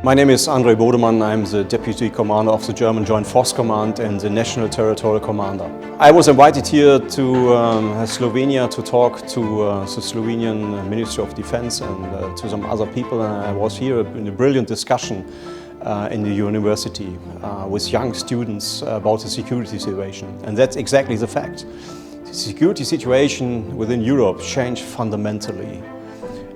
My name is André Bodemann. I'm the Deputy Commander of the German Joint Force Command and the National Territorial Commander. I was invited here to Slovenia to talk to the Slovenian Ministry of Defense and to some other people. And I was here in a brilliant discussion in the university with young students about the security situation. And that's exactly the fact. The security situation within Europe changed fundamentally.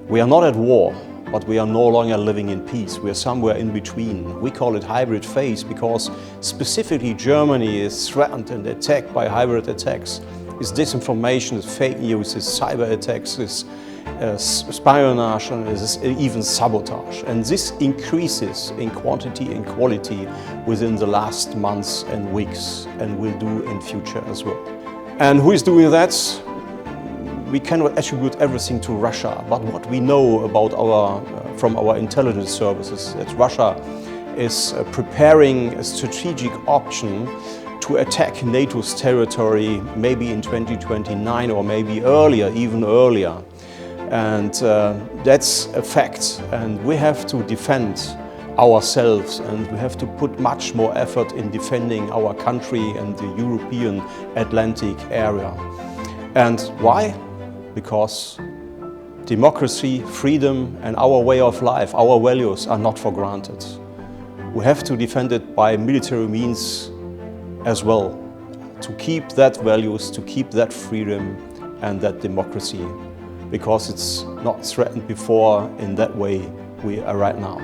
We are not at war, but we are no longer living in peace. We are somewhere in between. We call it hybrid phase because specifically Germany is threatened and attacked by hybrid attacks. It's disinformation, it's fake news, it's cyber attacks, it's espionage, and it's even sabotage. And this increases in quantity and quality within the last months and weeks, and will do in future as well. And who is doing that? We cannot attribute everything to Russia, but what we know about from our intelligence services, that Russia is preparing a strategic option to attack NATO's territory maybe in 2029 or maybe earlier, even earlier. And that's a fact, and we have to defend ourselves, and we have to put much more effort in defending our country and the European Atlantic area. And why? Because democracy, freedom and our way of life, our values are not for granted. We have to defend it by military means as well, to keep that values, to keep that freedom and that democracy, because it's not threatened before in that way we are right now.